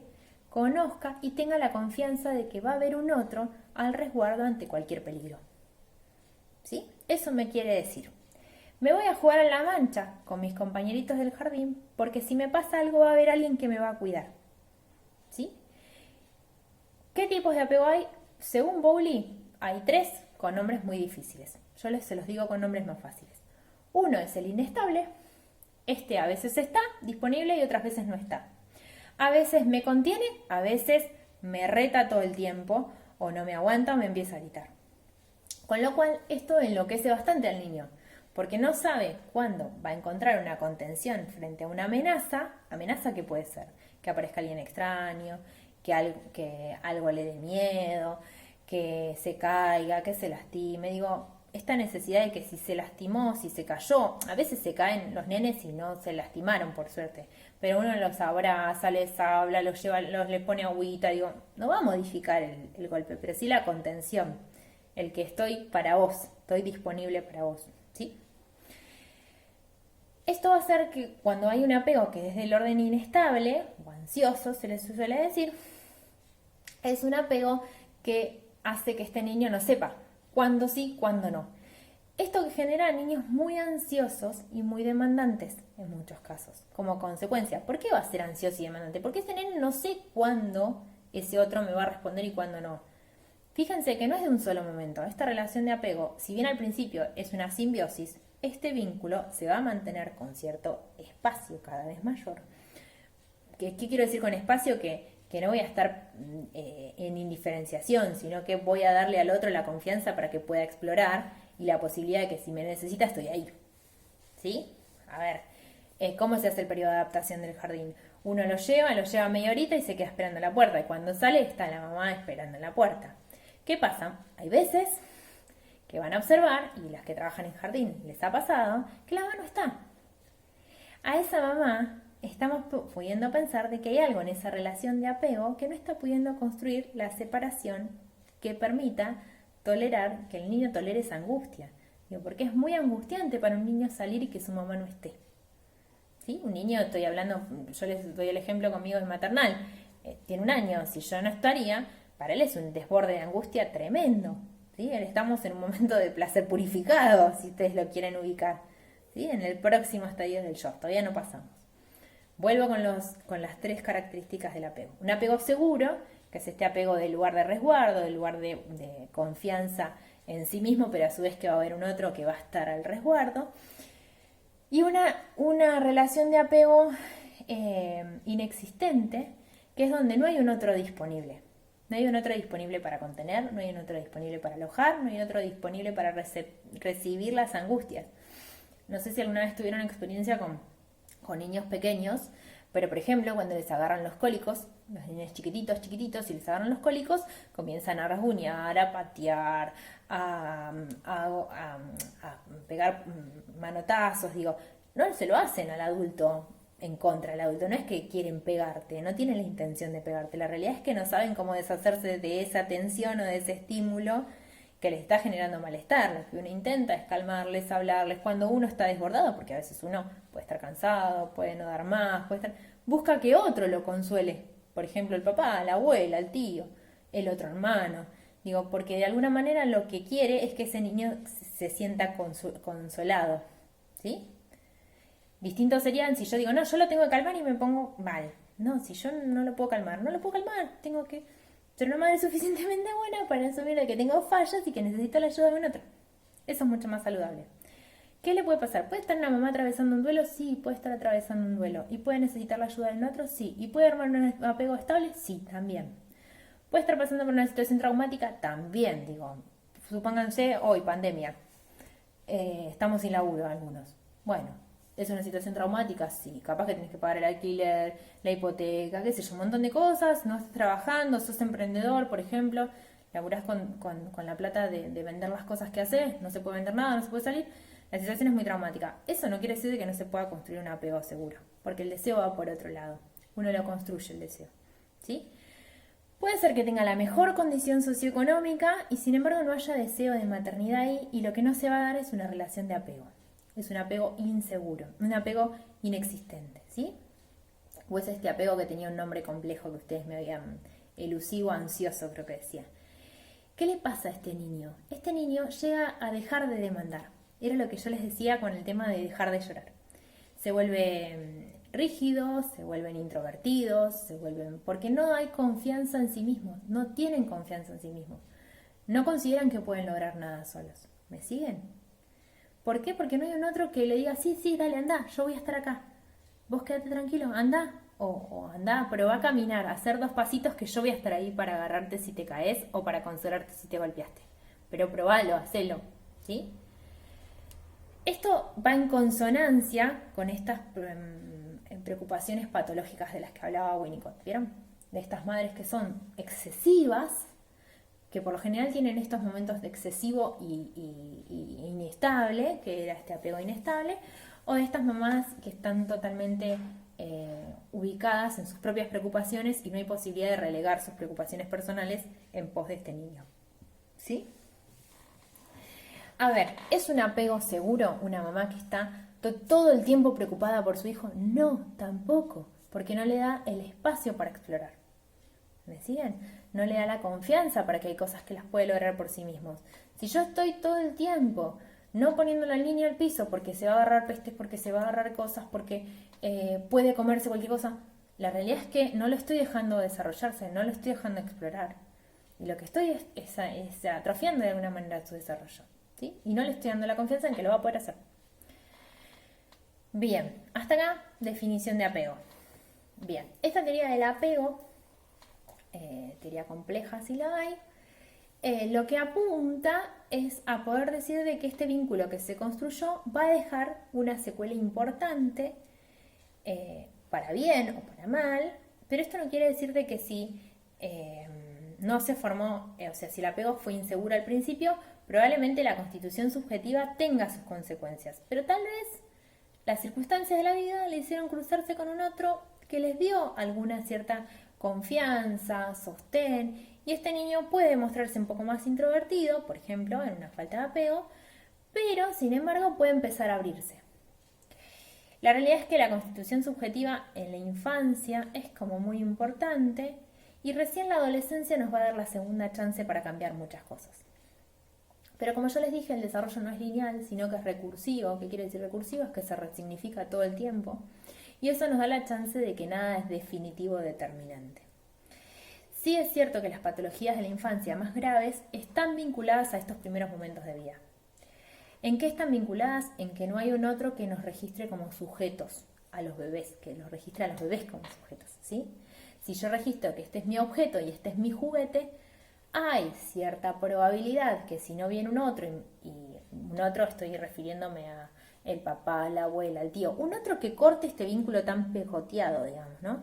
conozca y tenga la confianza de que va a haber un otro al resguardo ante cualquier peligro. ¿Sí? Eso me quiere decir, me voy a jugar a la mancha con mis compañeritos del jardín porque si me pasa algo va a haber alguien que me va a cuidar. ¿Qué tipos de apego hay? Según Bowley, hay 3 con nombres muy difíciles. Yo se los digo con nombres más fáciles. Uno es el inestable. Este a veces está disponible y otras veces no está. A veces me contiene, a veces me reta todo el tiempo, o no me aguanta o me empieza a gritar. Con lo cual, esto enloquece bastante al niño, porque no sabe cuándo va a encontrar una contención frente a una amenaza que puede ser que aparezca alguien extraño, que algo le dé miedo, que se caiga, que se lastime. Digo, esta necesidad de que si se lastimó, si se cayó, a veces se caen los nenes y no se lastimaron por suerte, pero uno los abraza, les habla, los lleva, les pone agüita, digo, no va a modificar el golpe, pero sí la contención, el que estoy para vos, estoy disponible para vos, ¿sí? Esto va a hacer que cuando hay un apego que es del orden inestable o ansioso, se le suele decir, es un apego que hace que este niño no sepa cuándo sí, cuándo no. Esto genera a niños muy ansiosos y muy demandantes en muchos casos, como consecuencia. ¿Por qué va a ser ansioso y demandante? Porque ese nene no sé cuándo ese otro me va a responder y cuándo no. Fíjense que no es de un solo momento. Esta relación de apego, si bien al principio es una simbiosis, este vínculo se va a mantener con cierto espacio cada vez mayor. ¿Qué quiero decir con espacio? Que no voy a estar en indiferenciación, sino que voy a darle al otro la confianza para que pueda explorar y la posibilidad de que si me necesita estoy ahí. ¿Sí? A ver, ¿cómo se hace el periodo de adaptación del jardín? Uno lo lleva media horita y se queda esperando en la puerta. Y cuando sale está la mamá esperando en la puerta. ¿Qué pasa? Hay veces que van a observar, y las que trabajan en jardín les ha pasado, que la mamá no está. A esa mamá estamos pudiendo pensar de que hay algo en esa relación de apego que no está pudiendo construir la separación que permita tolerar, que el niño tolere esa angustia. Digo, porque es muy angustiante para un niño salir y que su mamá no esté. ¿Sí? Un niño, estoy hablando, yo les doy el ejemplo conmigo de maternal, tiene 1 año, si yo no estaría, para él es un desborde de angustia tremendo. ¿Sí? Estamos en un momento de placer purificado, si ustedes lo quieren ubicar. ¿Sí? En el próximo estadio del yo, todavía no pasamos. Vuelvo con las 3 características del apego. Un apego seguro, que es este apego del lugar de resguardo, del lugar de confianza en sí mismo, pero a su vez que va a haber un otro que va a estar al resguardo. Y una relación de apego inexistente, que es donde no hay un otro disponible. No hay un otro disponible para contener, no hay un otro disponible para alojar, no hay otro disponible para recibir las angustias. No sé si alguna vez tuvieron experiencia con niños pequeños, pero por ejemplo cuando les agarran los cólicos, los niños chiquititos, si les agarran los cólicos, comienzan a rasguñar, a patear, a pegar manotazos, digo, no se lo hacen al adulto en contra del adulto, no es que quieren pegarte, no tienen la intención de pegarte, la realidad es que no saben cómo deshacerse de esa tensión o de ese estímulo que les está generando malestar. Lo que uno intenta es calmarles, hablarles cuando uno está desbordado, porque a veces uno puede estar cansado, puede no dar más, busca que otro lo consuele, por ejemplo el papá, la abuela, el tío, el otro hermano, digo, porque de alguna manera lo que quiere es que ese niño se sienta consolado, ¿sí? Distinto serían si yo digo, no, yo lo tengo que calmar y me pongo mal. No, si yo no lo puedo calmar, tengo que ser una madre suficientemente buena para asumir de que tengo fallas y que necesito la ayuda de un otro. Eso es mucho más saludable. ¿Qué le puede pasar? ¿Puede estar una mamá atravesando un duelo? Sí, puede estar atravesando un duelo. ¿Y puede necesitar la ayuda del otro? Sí. ¿Y puede armar un apego estable? Sí, también. ¿Puede estar pasando por una situación traumática? También, digo. Supónganse, hoy, pandemia. Estamos sin laburo algunos. Bueno, ¿es una situación traumática? Sí. Capaz que tienes que pagar el alquiler, la hipoteca, qué sé yo, un montón de cosas. No estás trabajando, sos emprendedor, por ejemplo. Laburás con la plata de vender las cosas que haces. No se puede vender nada, no se puede salir. La situación es muy traumática. Eso no quiere decir que no se pueda construir un apego seguro, porque el deseo va por otro lado. Uno lo construye el deseo. ¿Sí? Puede ser que tenga la mejor condición socioeconómica y sin embargo no haya deseo de maternidad ahí y lo que no se va a dar es una relación de apego. Es un apego inseguro, un apego inexistente, ¿sí? O es este apego que tenía un nombre complejo que ustedes me habían, elusivo, ansioso creo que decía. ¿Qué le pasa a este niño? Este niño llega a dejar de demandar. Era lo que yo les decía con el tema de dejar de llorar. Se vuelve rígidos, se vuelven introvertidos, porque no hay confianza en sí mismos, no tienen confianza en sí mismos, no consideran que pueden lograr nada solos. ¿Me siguen? ¿Por qué? Porque no hay un otro que le diga, sí, sí, dale, anda, yo voy a estar acá. Vos quédate tranquilo, anda. O anda, probá a caminar, a hacer 2 pasitos que yo voy a estar ahí para agarrarte si te caes o para consolarte si te golpeaste. Pero probalo, hacelo, ¿sí? Esto va en consonancia con estas preocupaciones patológicas de las que hablaba Winnicott, ¿vieron? De estas madres que son excesivas, que por lo general tienen estos momentos de excesivo y inestable, que era este apego inestable, o de estas mamás que están totalmente ubicadas en sus propias preocupaciones y no hay posibilidad de relegar sus preocupaciones personales en pos de este niño. ¿Sí? A ver, ¿es un apego seguro una mamá que está todo el tiempo preocupada por su hijo? No, tampoco, porque no le da el espacio para explorar. ¿Me siguen? No le da la confianza para que hay cosas que las puede lograr por sí mismos. Si yo estoy todo el tiempo no poniéndolo al niño al piso porque se va a agarrar pestes, porque se va a agarrar cosas, porque puede comerse cualquier cosa, la realidad es que no lo estoy dejando desarrollarse, no lo estoy dejando explorar. Y lo que estoy es atrofiando de alguna manera su desarrollo. ¿Sí? Y no le estoy dando la confianza en que lo va a poder hacer. Bien, hasta acá definición de apego. Bien, esta teoría del apego, teoría compleja si la hay, lo que apunta es a poder decir de que este vínculo que se construyó va a dejar una secuela importante, para bien o para mal, pero esto no quiere decir de que si no se formó, o sea, si el apego fue inseguro al principio, probablemente la constitución subjetiva tenga sus consecuencias, pero tal vez las circunstancias de la vida le hicieron cruzarse con un otro que les dio alguna cierta confianza, sostén, y este niño puede mostrarse un poco más introvertido, por ejemplo, en una falta de apego, pero sin embargo puede empezar a abrirse. La realidad es que la constitución subjetiva en la infancia es como muy importante y recién la adolescencia nos va a dar la segunda chance para cambiar muchas cosas. Pero como yo les dije, el desarrollo no es lineal, sino que es recursivo. ¿Qué quiere decir recursivo? Es que se resignifica todo el tiempo. Y eso nos da la chance de que nada es definitivo o determinante. Sí es cierto que las patologías de la infancia más graves están vinculadas a estos primeros momentos de vida. ¿En qué están vinculadas? En que no hay un otro que nos registre como sujetos a los bebés, que los registre a los bebés como sujetos, ¿sí? Si yo registro que este es mi objeto y este es mi juguete, hay cierta probabilidad que si no viene un otro, y un otro estoy refiriéndome a el papá, la abuela, el tío, un otro que corte este vínculo tan pegoteado, digamos, ¿no?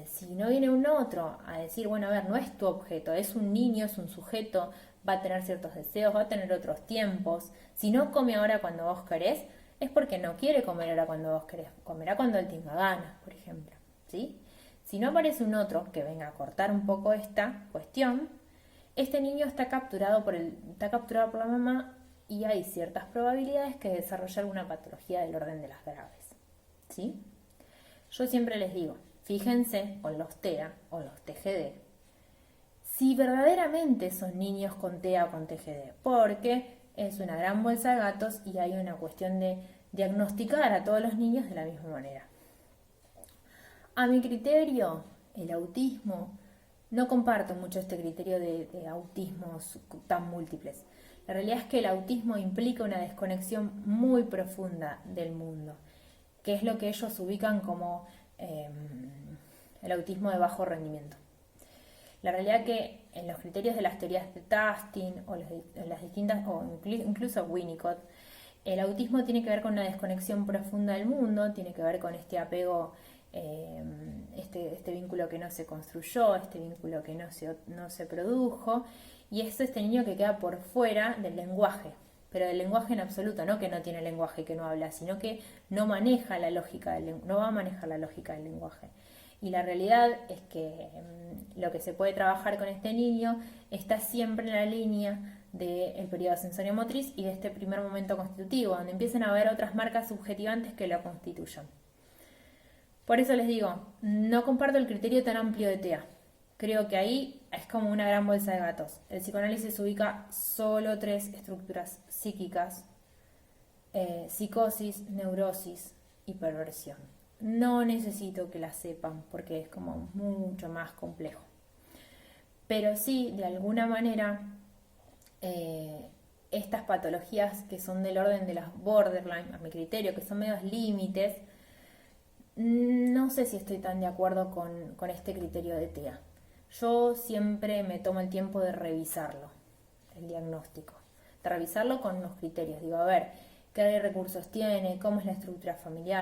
Si no viene un otro a decir, bueno, a ver, no es tu objeto, es un niño, es un sujeto, va a tener ciertos deseos, va a tener otros tiempos, si no come ahora cuando vos querés, es porque no quiere comer ahora cuando vos querés, comerá cuando él tenga ganas, por ejemplo, ¿sí? Si no aparece un otro que venga a cortar un poco esta cuestión, este niño está capturado por la mamá y hay ciertas probabilidades que desarrolle alguna patología del orden de las graves, ¿sí? Yo siempre les digo, fíjense con los TEA o los TGD, si verdaderamente son niños con TEA o con TGD, porque es una gran bolsa de gatos y hay una cuestión de diagnosticar a todos los niños de la misma manera. A mi criterio, el autismo, no comparto mucho este criterio de autismos tan múltiples. La realidad es que el autismo implica una desconexión muy profunda del mundo, que es lo que ellos ubican como el autismo de bajo rendimiento. La realidad que en los criterios de las teorías de Tustin o en las distintas, o incluso Winnicott, el autismo tiene que ver con una desconexión profunda del mundo, tiene que ver con este apego, este vínculo que no se construyó, este vínculo que no se produjo, y es este niño que queda por fuera del lenguaje, pero del lenguaje en absoluto, no que no tiene lenguaje y que no habla, sino que no maneja la lógica no va a manejar la lógica del lenguaje. Y la realidad es que lo que se puede trabajar con este niño está siempre en la línea del periodo sensorio-motriz y de este primer momento constitutivo, donde empiezan a haber otras marcas subjetivantes que lo constituyan. Por eso les digo, no comparto el criterio tan amplio de TEA. Creo que ahí es como una gran bolsa de gatos. El psicoanálisis ubica solo 3 estructuras psíquicas: psicosis, neurosis y perversión. no necesito que la sepan porque es como mucho más complejo. Pero sí, de alguna manera, estas patologías que son del orden de las borderline, a mi criterio, que son medios límites, no sé si estoy tan de acuerdo con este criterio de TEA. Yo siempre me tomo el tiempo de revisarlo, el diagnóstico, de revisarlo con unos criterios. Digo, a ver, qué recursos tiene, cómo es la estructura familiar.